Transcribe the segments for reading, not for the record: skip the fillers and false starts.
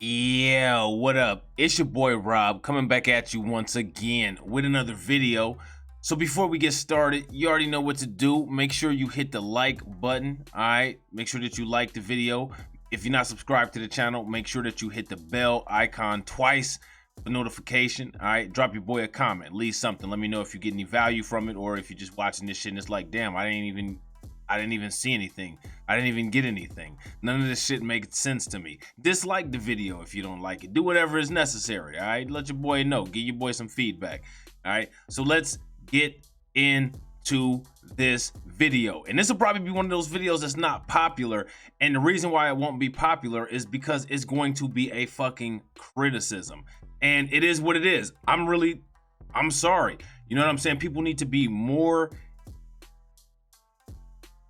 Yeah, what up? It's your boy Rob coming back at you once again with another video. So before we get started, you already know what to do. Make sure you hit the like button. All right, make sure that you like the video. If you're not subscribed to the channel, make sure that you hit the bell icon twice for notification. All right, drop your boy a comment, leave something. Let me know if you get any value from it, or if you're just watching this shit and it's like, damn, I didn't even see anything. I didn't even get anything. None of this shit makes sense to me. Dislike the video if you don't like it. Do whatever is necessary, all right? Let your boy know. Give your boy some feedback, all right? So let's get into this video. And this will probably be one of those videos that's not popular. And the reason why it won't be popular is because it's going to be a fucking criticism. And it is what it is. I'm sorry. You know what I'm saying? People need to be more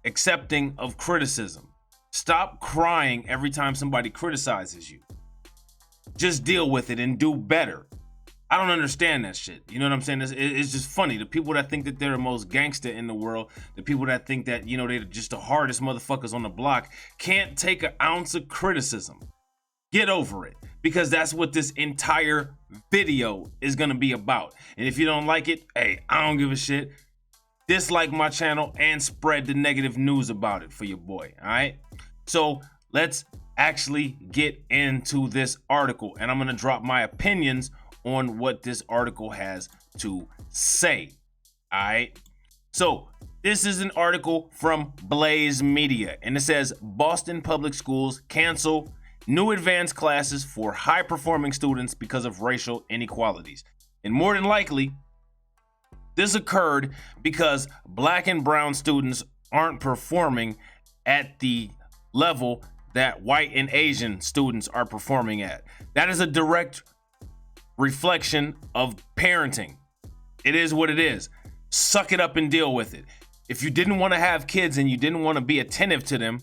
accepting of criticism. Stop crying every time somebody criticizes you. Just deal with it and do better. I don't understand that shit. You know what I'm saying? It's just funny. The people that think that they're the most gangster in the world, the people that think that, you know, they're just the hardest motherfuckers on the block, can't take an ounce of criticism. Get over it, because that's what this entire video is gonna be about. And if you don't like it, hey, I don't give a shit. Dislike my channel and spread the negative news about it for your boy, all right? So let's actually get into this article, and I'm gonna drop my opinions on what this article has to say, all right? So this is an article from Blaze Media, and it says, Boston Public Schools cancel new advanced classes for high-performing students because of racial inequalities. And more than likely, this occurred because Black and brown students aren't performing at the level that white and Asian students are performing at. That is a direct reflection of parenting. It is what it is. Suck it up and deal with it. If you didn't want to have kids and you didn't want to be attentive to them,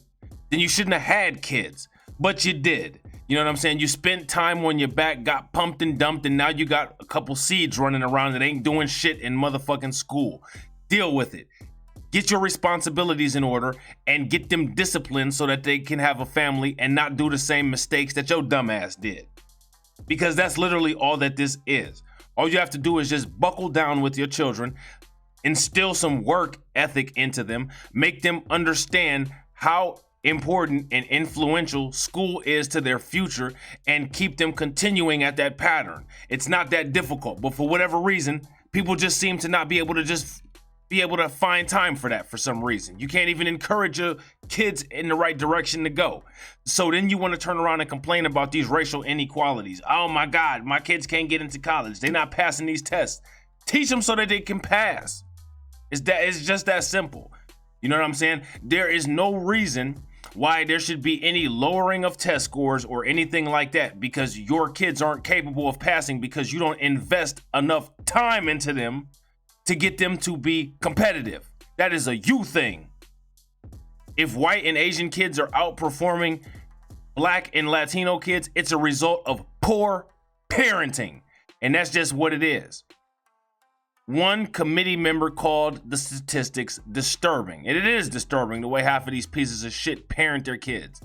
then you shouldn't have had kids, but you did. You know what I'm saying? You spent time on your back, got pumped and dumped, and now you got a couple seeds running around that ain't doing shit in motherfucking school. Deal with it. Get your responsibilities in order and get them disciplined so that they can have a family and not do the same mistakes that your dumb ass did. Because that's literally all that this is. All you have to do is just buckle down with your children, instill some work ethic into them, make them understand how important and influential school is to their future, and keep them continuing at that pattern. It's not that difficult, but for whatever reason, people just seem to not be able to find time for that for some reason. You can't even encourage your kids in the right direction to go. So then you want to turn around and complain about these racial inequalities. Oh my God, my kids can't get into college. They're not passing these tests. Teach them so that they can pass. It's just that simple. You know what I'm saying? There is no reason why there should be any lowering of test scores or anything like that, because your kids aren't capable of passing because you don't invest enough time into them to get them to be competitive. That is a you thing. If white and Asian kids are outperforming Black and Latino kids, it's a result of poor parenting. And that's just what it is. One committee member called the statistics disturbing. And it is disturbing the way half of these pieces of shit parent their kids.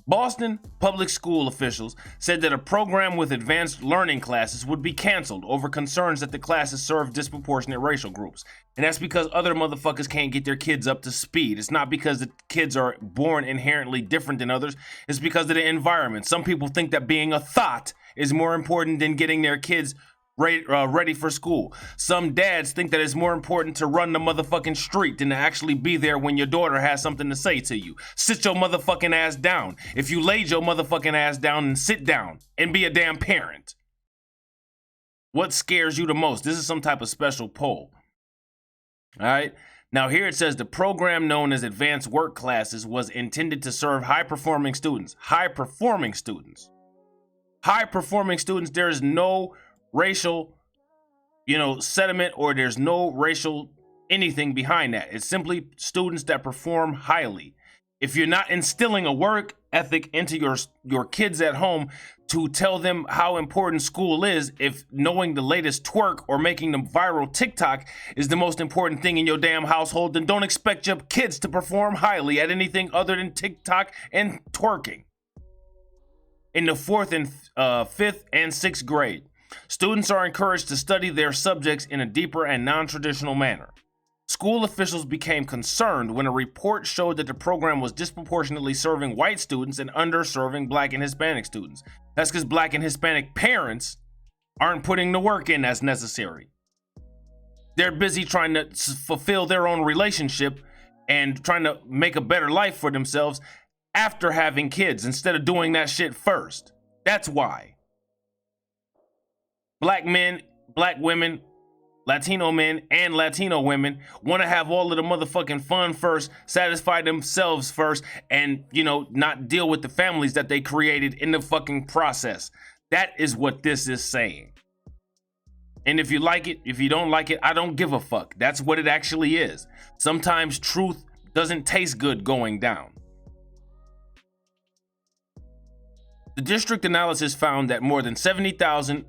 Boston public school officials said that a program with advanced learning classes would be canceled over concerns that the classes serve disproportionate racial groups. And that's because other motherfuckers can't get their kids up to speed. It's not because the kids are born inherently different than others. It's because of the environment. Some people think that being a thought is more important than getting their kids ready for school. Some dads think that it's more important to run the motherfucking street than to actually be there when your daughter has something to say to you. Sit your motherfucking ass down. If you laid your motherfucking ass down, and sit down and be a damn parent. What scares you the most? This is some type of special poll. All right. Now here it says the program known as advanced work classes was intended to serve high-performing students. High-performing students. High-performing students, there is no racial, sentiment, or there's no racial anything behind that. It's simply students that perform highly. If you're not instilling a work ethic into your kids at home to tell them how important school is, if knowing the latest twerk or making them viral TikTok is the most important thing in your damn household, then don't expect your kids to perform highly at anything other than TikTok and twerking. in the 4th and 5th and 6th grade. Students are encouraged to study their subjects in a deeper and non-traditional manner. School officials became concerned when a report showed that the program was disproportionately serving white students and underserving Black and Hispanic students. That's because Black and Hispanic parents aren't putting the work in as necessary. They're busy trying to fulfill their own relationship and trying to make a better life for themselves after having kids instead of doing that shit first. That's why. Black men, Black women, Latino men, and Latino women want to have all of the motherfucking fun first, satisfy themselves first, and, not deal with the families that they created in the fucking process. That is what this is saying. And if you like it, if you don't like it, I don't give a fuck. That's what it actually is. Sometimes truth doesn't taste good going down. The district analysis found that more than 70%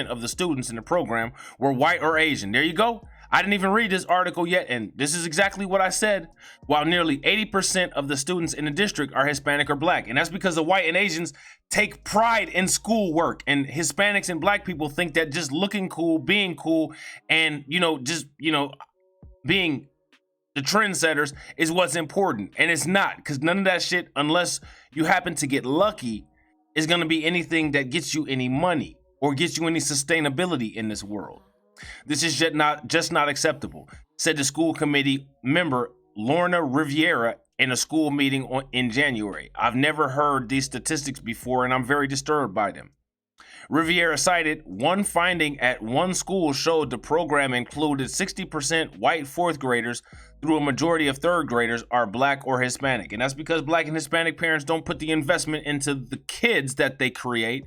of the students in the program were white or Asian. There you go. I didn't even read this article yet, and this is exactly what I said. While nearly 80% of the students in the district are Hispanic or Black. And that's because the white and Asians take pride in schoolwork, and Hispanics and Black people think that just looking cool, being cool, and, being the trendsetters is what's important. And it's not, because none of that shit, unless you happen to get lucky, is going to be anything that gets you any money or gets you any sustainability in this world. This is just not acceptable, said the school committee member Lorna Riviera in a school meeting in January. I've never heard these statistics before, and I'm very disturbed by them. Riviera cited one finding at one school showed the program included 60% white 4th graders through a majority of 3rd graders are Black or Hispanic. And that's because Black and Hispanic parents don't put the investment into the kids that they create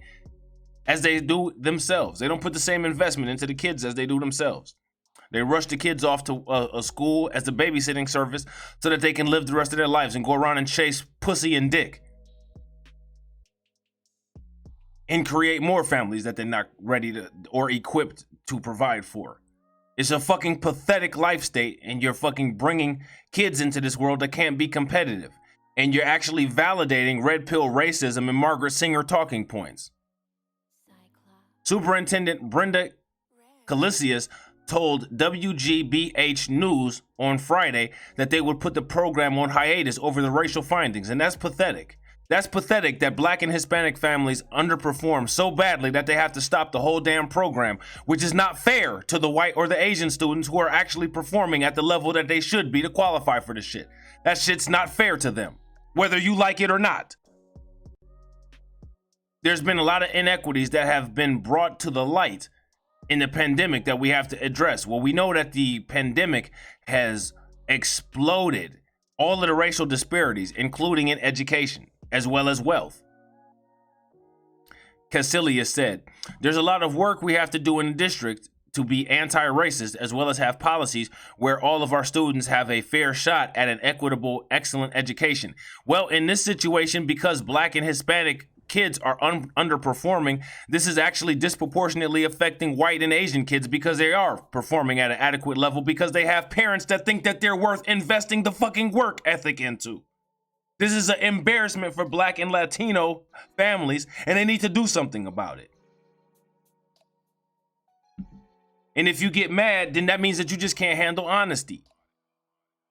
as they do themselves. They don't put the same investment into the kids as they do themselves. They rush the kids off to a school as the babysitting service so that they can live the rest of their lives and go around and chase pussy and dick and create more families that they're not ready to or equipped to provide for. It's a fucking pathetic life state, and you're fucking bringing kids into this world that can't be competitive. And you're actually validating red pill racism and Margaret Sanger talking points. Superintendent Brenda Calisius told WGBH News on Friday that they would put the program on hiatus over the racial findings, and that's pathetic. That's pathetic that Black and Hispanic families underperform so badly that they have to stop the whole damn program, which is not fair to the white or the Asian students who are actually performing at the level that they should be to qualify for this shit. That shit's not fair to them, whether you like it or not. There's been a lot of inequities that have been brought to the light in the pandemic that we have to address. Well, we know that the pandemic has exploded all of the racial disparities, including in education, as well as wealth. Casillas said, there's a lot of work we have to do in the district to be anti-racist, as well as have policies where all of our students have a fair shot at an equitable, excellent education. Well, in this situation, because Black and Hispanic kids are underperforming, this is actually disproportionately affecting white and Asian kids because they are performing at an adequate level because they have parents that think that they're worth investing the fucking work ethic into. This is an embarrassment for Black and Latino families, and they need to do something about it. And if you get mad, then that means that you just can't handle honesty.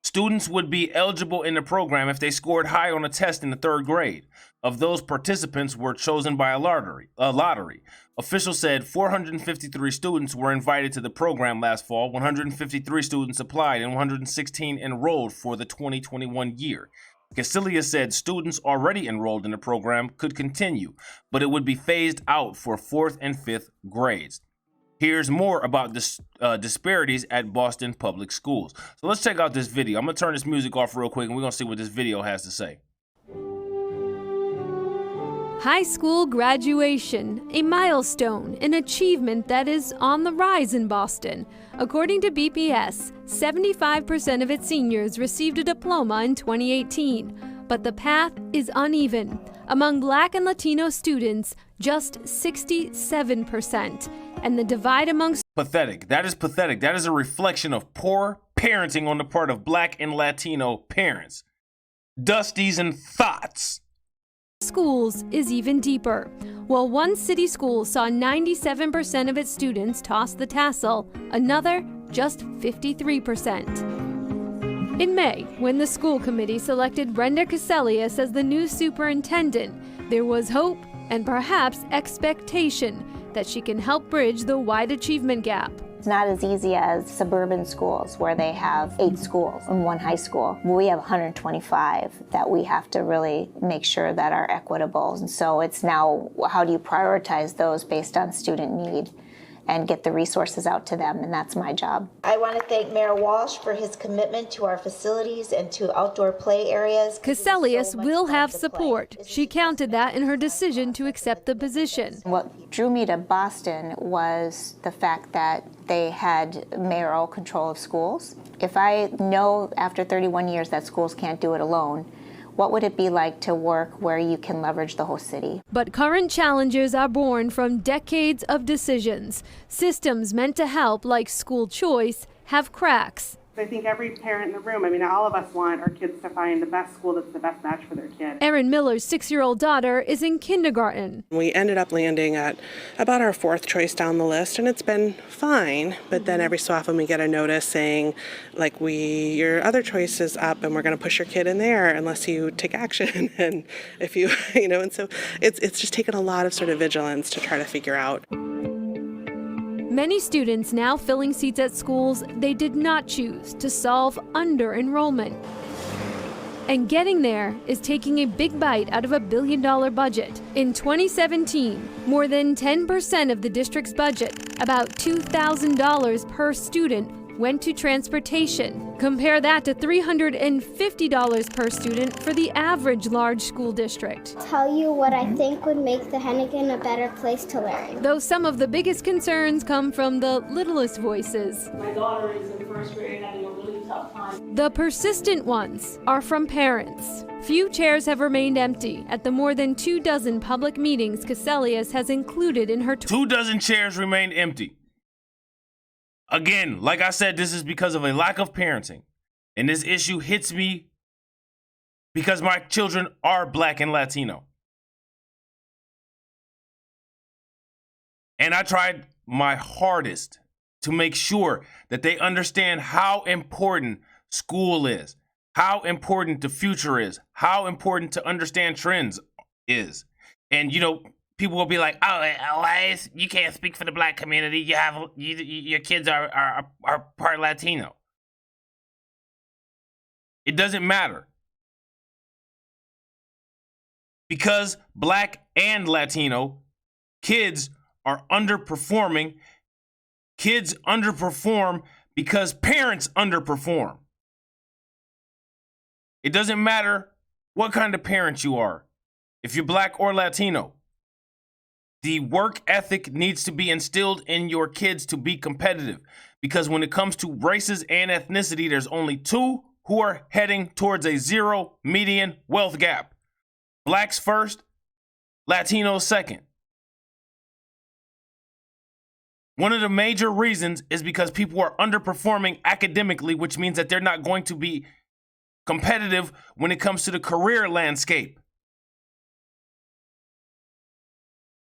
Students would be eligible in the program if they scored high on a test in the 3rd grade. Of those, participants were chosen by a lottery. Officials said 453 students were invited to the program last fall. 153 students applied and 116 enrolled for the 2021 year. Casillas said students already enrolled in the program could continue, but it would be phased out for 4th and 5th grades. Here's more about disparities at Boston public schools. So let's check out this video. I'm gonna turn this music off real quick and we're gonna see what this video has to say. High school graduation, a milestone, an achievement that is on the rise in Boston. According to BPS, 75% of its seniors received a diploma in 2018, but the path is uneven. Among Black and Latino students, just 67%, and the divide amongst... Pathetic. That is pathetic. That is a reflection of poor parenting on the part of Black and Latino parents. dusties, and thoughts. Schools is even deeper. While one city school saw 97% of its students toss the tassel, another just 53%. In May, when the school committee selected Brenda Caselius as the new superintendent, there was hope and perhaps expectation that she can help bridge the wide achievement gap. It's not as easy as suburban schools where they have 8 schools and 1 high school. We have 125 that we have to really make sure that are equitable. And so it's now, how do you prioritize those based on student need and get the resources out to them, and that's my job. I want to thank Mayor Walsh for his commitment to our facilities and to outdoor play areas. Caselius will have support. She counted that in her decision to accept the position. What drew me to Boston was the fact that they had mayoral control of schools. If I know after 31 years that schools can't do it alone, what would it be like to work where you can leverage the whole city? But current challenges are born from decades of decisions. Systems meant to help, like school choice, have cracks. I think every parent in the room, all of us want our kids to find the best school that's the best match for their kid. Erin Miller's 6-year-old daughter is in kindergarten. We ended up landing at about our 4th choice down the list, and it's been fine. But then every so often we get a notice saying, your other choice is up, and we're going to push your kid in there unless you take action. And if you, and so it's just taken a lot of sort of vigilance to try to figure out. Many students now filling seats at schools they did not choose to solve under-enrollment. And getting there is taking a big bite out of a $1 billion budget. In 2017, more than 10% of the district's budget, about $2,000 per student, went to transportation. Compare that to $350 per student for the average large school district. Tell you what I think would make the Hennigan a better place to learn. Though some of the biggest concerns come from the littlest voices. My daughter is in 1st grade having a really tough time. The persistent ones are from parents. Few chairs have remained empty at the more than 24 public meetings Caselius has included in her 24 chairs remained empty. Again, like I said, this is because of a lack of parenting. And this issue hits me because my children are Black and Latino. And I tried my hardest to make sure that they understand how important school is, how important the future is, how important to understand trends is. And, people will be like, you can't speak for the Black community. Your kids are part Latino. It doesn't matter. Because Black and Latino kids are underperforming. Kids underperform because parents underperform. It doesn't matter what kind of parent you are, if you're Black or Latino. The work ethic needs to be instilled in your kids to be competitive, because when it comes to races and ethnicity, there's only 2 who are heading towards a 0 median wealth gap. Blacks first, Latinos second. One of the major reasons is because people are underperforming academically, which means that they're not going to be competitive when it comes to the career landscape.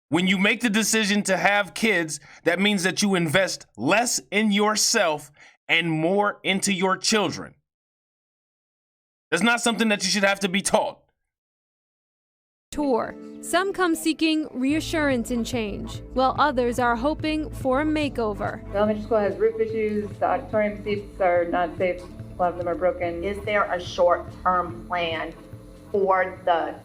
When you make the decision to have kids, that means that you invest less in yourself and more into your children. That's not something that you should have to be taught. Tour. Some come seeking reassurance and change, while others are hoping for a makeover. The elementary school has roof issues, the auditorium seats are not safe, a lot of them are broken. Is there a short-term plan for the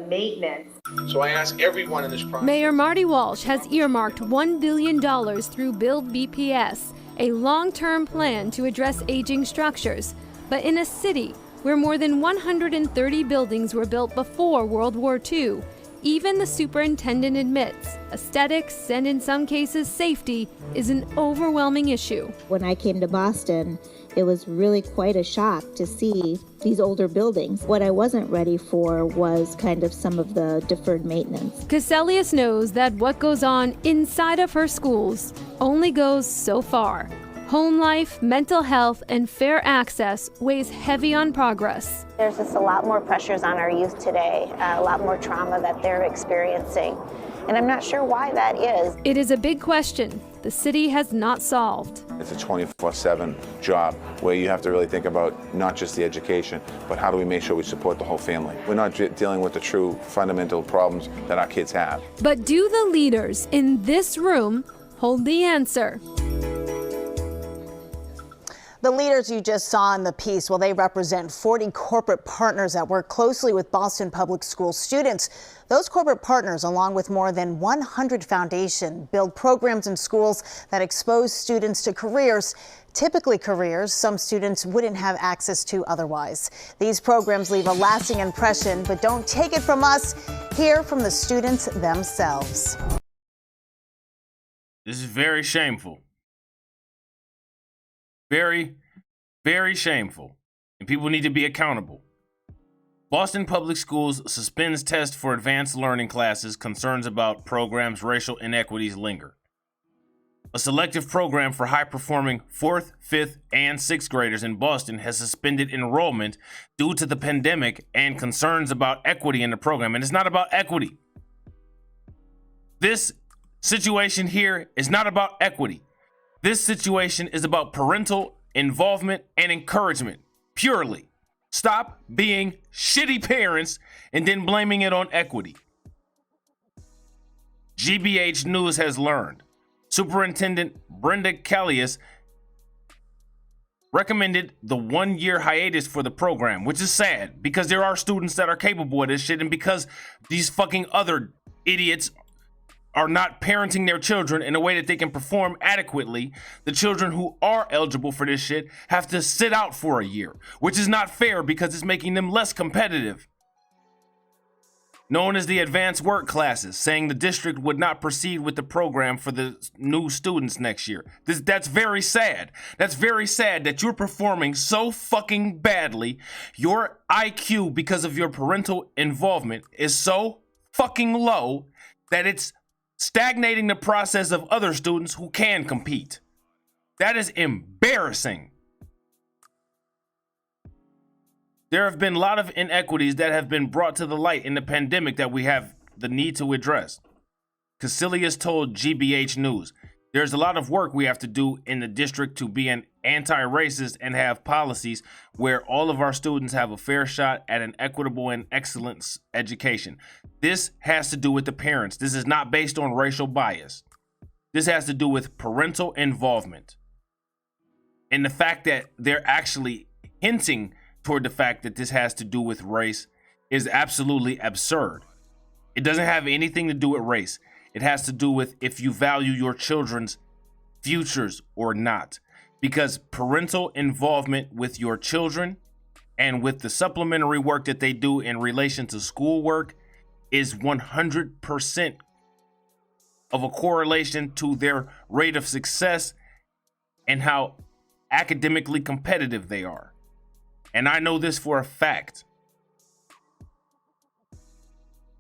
maintenance? So I ask everyone in this process. Mayor Marty Walsh has earmarked $1 billion through Build BPS, a long-term plan to address aging structures. But in a city where more than 130 buildings were built before World War II, even the superintendent admits aesthetics and in some cases safety is an overwhelming issue. When I came to Boston, it was really quite a shock to see these older buildings. What I wasn't ready for was kind of some of the deferred maintenance. Caselius knows that what goes on inside of her schools only goes so far. Home life, mental health, and fair access weighs heavy on progress. There's just a lot more pressures on our youth today, a lot more trauma that they're experiencing. And I'm not sure why that is. It is a big question the city has not solved. It's a 24/7 job where you have to really think about not just the education, but how do we make sure we support the whole family. We're not dealing with the true fundamental problems that our kids have. But do the leaders in this room hold the answer? The leaders you just saw in the piece, well, they represent 40 corporate partners that work closely with Boston Public School students. Those corporate partners, along with more than 100 foundations, build programs in schools that expose students to careers, typically careers some students wouldn't have access to otherwise. These programs leave a lasting impression, but don't take it from us. Hear from the students themselves. This is very shameful. Very, very shameful. And people need to be accountable. Boston Public Schools suspends test for advanced learning classes. Concerns about programs' racial inequities linger. A selective program for high-performing 4th, 5th, and 6th graders in Boston has suspended enrollment due to the pandemic and concerns about equity in the program. And it's not about equity. This situation here is not about equity. This situation is about parental involvement and encouragement, purely. Stop being shitty parents and then blaming it on equity. GBH News has learned. Superintendent Brenda Callius recommended the 1-year hiatus for the program, which is sad because there are students that are capable of this shit, and because these fucking other idiots are not parenting their children in a way that they can perform adequately, the children who are eligible for this shit have to sit out for a year, which is not fair because it's making them less competitive. Known as the advanced work classes, saying the district would not proceed with the program for the new students next year. That's very sad. That's very sad that you're performing so fucking badly. Your IQ, because of your parental involvement, is so fucking low that it's stagnating the process of other students who can compete. That is embarrassing. There have been a lot of inequities that have been brought to the light in the pandemic that we have the need to address. Casilius told GBH News, there's a lot of work we have to do in the district to be an anti-racist and have policies where all of our students have a fair shot at an equitable and excellent education. This has to do with the parents. This is not based on racial bias. This has to do with parental involvement. And the fact that they're actually hinting toward the fact that this has to do with race is absolutely absurd. It doesn't have anything to do with race. It has to do with if you value your children's futures or not. Because parental involvement with your children and with the supplementary work that they do in relation to schoolwork is 100% of a correlation to their rate of success and how academically competitive they are. And I know this for a fact.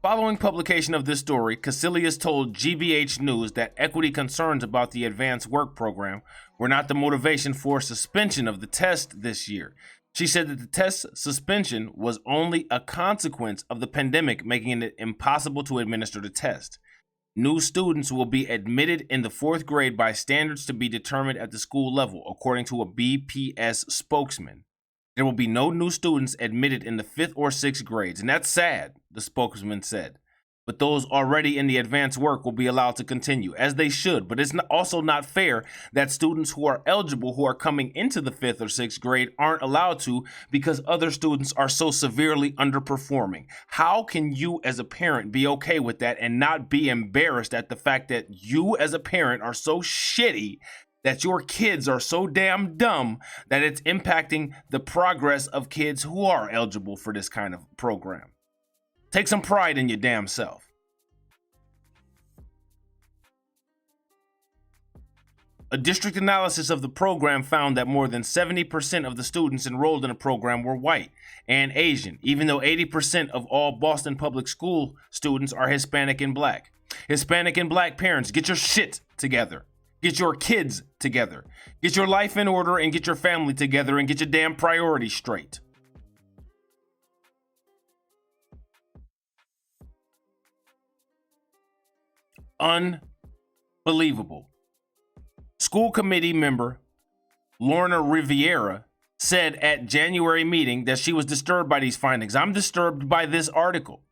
Following publication of this story, Casilius told GBH News that equity concerns about the advanced work program were not the motivation for suspension of the test this year. She said that the test suspension was only a consequence of the pandemic, making it impossible to administer the test. New students will be admitted in the 4th grade by standards to be determined at the school level, according to a BPS spokesman. There will be no new students admitted in the 5th or 6th grades, and that's sad, the spokesman said. But those already in the advanced work will be allowed to continue, as they should. But it's also not fair that students who are eligible, who are coming into the 5th or 6th grade, aren't allowed to because other students are so severely underperforming. How can you as a parent be okay with that and not be embarrassed at the fact that you as a parent are so shitty that your kids are so damn dumb that it's impacting the progress of kids who are eligible for this kind of program? Take some pride in your damn self. A district analysis of the program found that more than 70% of the students enrolled in the program were white and Asian, even though 80% of all Boston Public School students are Hispanic and Black. Hispanic and Black parents, get your shit together. Get your kids together. Get your life in order and get your family together and get your damn priorities straight. Unbelievable. School committee member Lorna Riviera said at January meeting that she was disturbed by these findings. I'm disturbed by this article,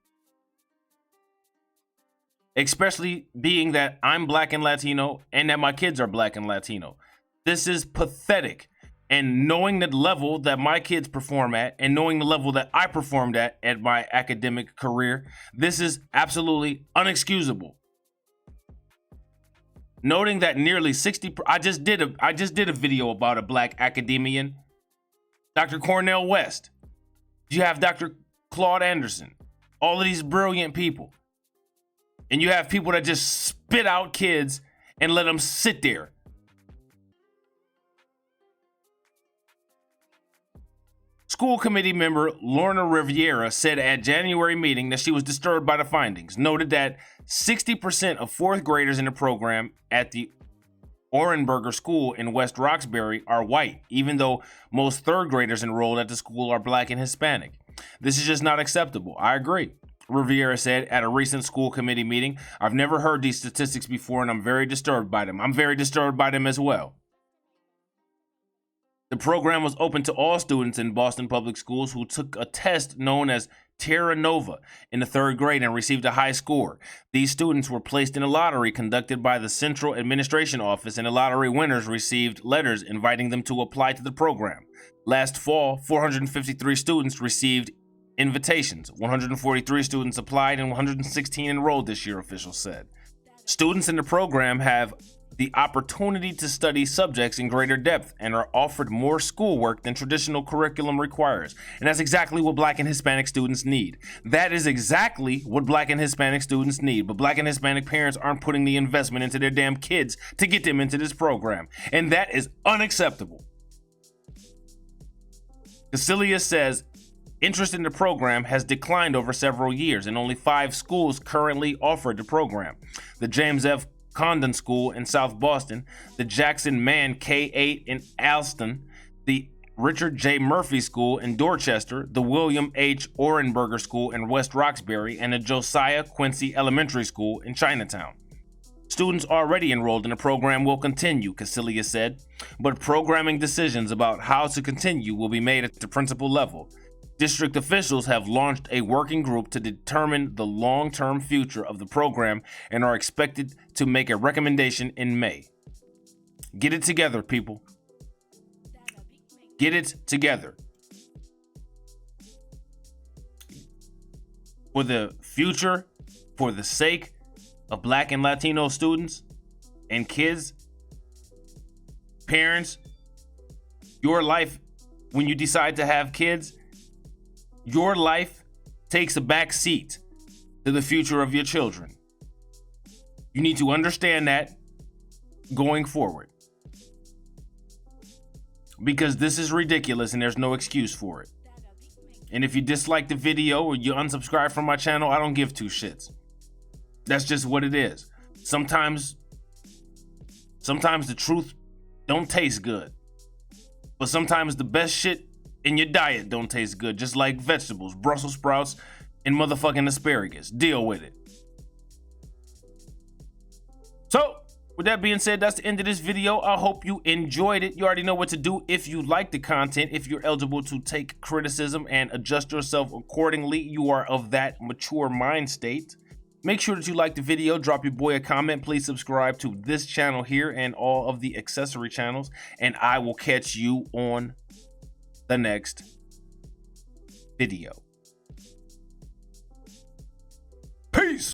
especially being that I'm Black and Latino and that my kids are Black and Latino. This is pathetic. And knowing the level that my kids perform at and knowing the level that I performed at my academic career, this is absolutely unexcusable. Noting that nearly 60, I just did a video about a Black academician, Dr. Cornel West. You have Dr. Claude Anderson, all of these brilliant people. And you have people that just spit out kids and let them sit there. School committee member Lorna Riviera said at January meeting that she was disturbed by the findings, noted that 60% of fourth graders in the program at the Orenberger School in West Roxbury are white, even though most third graders enrolled at the school are Black and Hispanic. This is just not acceptable. I agree. Riviera said at a recent school committee meeting, I've never heard these statistics before and I'm very disturbed by them. I'm very disturbed by them as well. The program was open to all students in Boston Public Schools who took a test known as Terra Nova in the third grade and received a high score. These students were placed in a lottery conducted by the Central Administration Office, and the lottery winners received letters inviting them to apply to the program. Last fall, 453 students received invitations. 143 students applied and 116 enrolled this year, officials said. Students in the program have the opportunity to study subjects in greater depth and are offered more schoolwork than traditional curriculum requires. And that's exactly what Black and Hispanic students need. That is exactly what Black and Hispanic students need. But Black and Hispanic parents aren't putting the investment into their damn kids to get them into this program. And that is unacceptable. Casillas says interest in the program has declined over several years and only 5 schools currently offer the program. The James F. Condon School in South Boston, the Jackson Mann K-8 in Alston, the Richard J. Murphy School in Dorchester, the William H. Orenberger School in West Roxbury, and the Josiah Quincy Elementary School in Chinatown. Students already enrolled in the program will continue, Casillas said, but programming decisions about how to continue will be made at the principal level. District officials have launched a working group to determine the long-term future of the program and are expected to make a recommendation in May. Get it together, people. Get it together. For the future, for the sake of Black and Latino students and kids, parents, your life, when you decide to have kids, your life takes a back seat to the future of your children. You need to understand that going forward. Because this is ridiculous and there's no excuse for it. And if you dislike the video or you unsubscribe from my channel, I don't give two shits. That's just what it is. Sometimes the truth don't taste good. But sometimes the best shit in your diet don't taste good, just like vegetables, Brussels sprouts, and motherfucking asparagus. Deal with it. So, with that being said, that's the end of this video. I hope you enjoyed it. You already know what to do if you like the content. If you're eligible to take criticism and adjust yourself accordingly, you are of that mature mind state. Make sure that you like the video, drop your boy a comment. Please subscribe to this channel here and all of the accessory channels, and I will catch you on the next video.